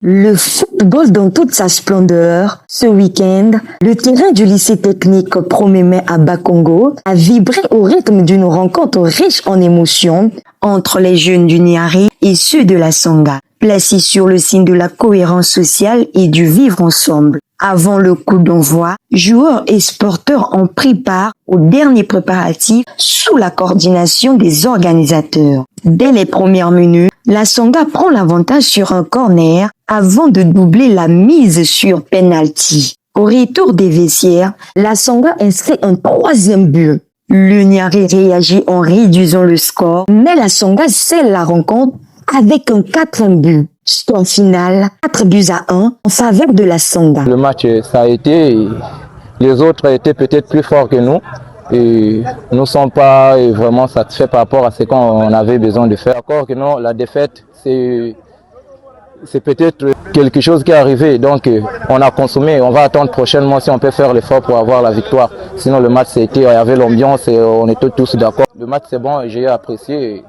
Le football dans toute sa splendeur. Ce week-end, le terrain du lycée technique Promémée à Bakongo a vibré au rythme d'une rencontre riche en émotions entre les jeunes du Niari et ceux de la Sangha, placés sur le signe de la cohérence sociale et du vivre ensemble. Avant le coup d'envoi, joueurs et sporteurs ont pris part aux derniers préparatifs sous la coordination des organisateurs. Dès les premières minutes, la Sangha prend l'avantage sur un corner avant de doubler la mise sur penalty. Au retour des vestiaires, la Sangha inscrit un troisième but. Le Niari réagit en réduisant le score, mais la Sangha scelle la rencontre avec un quatrième but. Score final, 4-1 en faveur de la Sangha. Le match, ça a été, les autres étaient peut-être plus forts que nous et nous ne sommes pas vraiment satisfaits par rapport à ce qu'on avait besoin de faire. Encore que non, la défaite, c'est peut-être quelque chose qui est arrivé, donc on a consommé, on va attendre prochainement si on peut faire l'effort pour avoir la victoire. Sinon le match, il y avait l'ambiance et on était tous d'accord. Le match c'est bon, j'ai apprécié et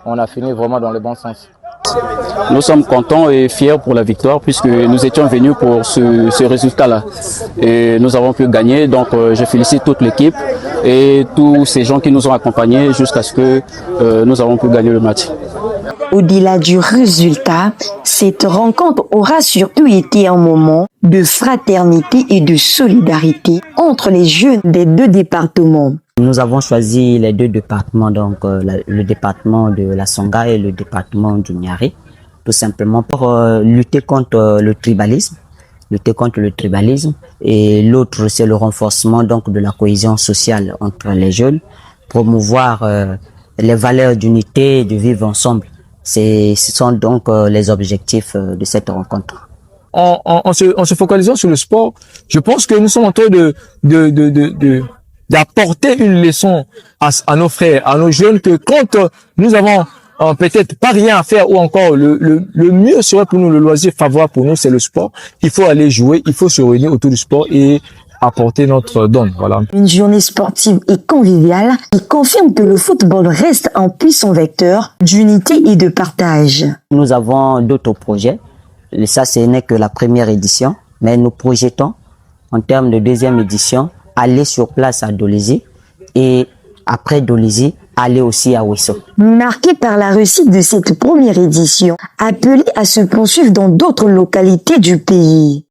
on a fini vraiment dans le bon sens. Nous sommes contents et fiers pour la victoire puisque nous étions venus pour ce résultat-là. Et nous avons pu gagner, donc je félicite toute l'équipe et tous ces gens qui nous ont accompagnés jusqu'à ce que nous avons pu gagner le match. Au-delà du résultat, cette rencontre aura surtout été un moment de fraternité et de solidarité entre les jeunes des deux départements. Nous avons choisi les deux départements, donc le département de la Sangha et le département du Niari, tout simplement pour lutter contre le tribalisme. Et l'autre, c'est le renforcement donc de la cohésion sociale entre les jeunes, promouvoir les valeurs d'unité et de vivre ensemble. Ce sont donc les objectifs de cette rencontre. En se focalisant sur le sport, je pense que nous sommes en train d'apporter une leçon à nos frères, à nos jeunes, que quand nous avons peut-être pas rien à faire ou encore le mieux serait pour nous, le loisir favorable pour nous, c'est le sport. Il faut aller jouer, il faut se réunir autour du sport et apporter notre don. Voilà. Une journée sportive et conviviale qui confirme que le football reste un puissant vecteur d'unité et de partage. Nous avons d'autres projets. Et ça, ce n'est que la première édition, mais nous projetons en termes de deuxième édition aller sur place à Dolisie et après Dolisie, aller aussi à Ouesso. Marqué par la réussite de cette première édition, appelé à se poursuivre dans d'autres localités du pays.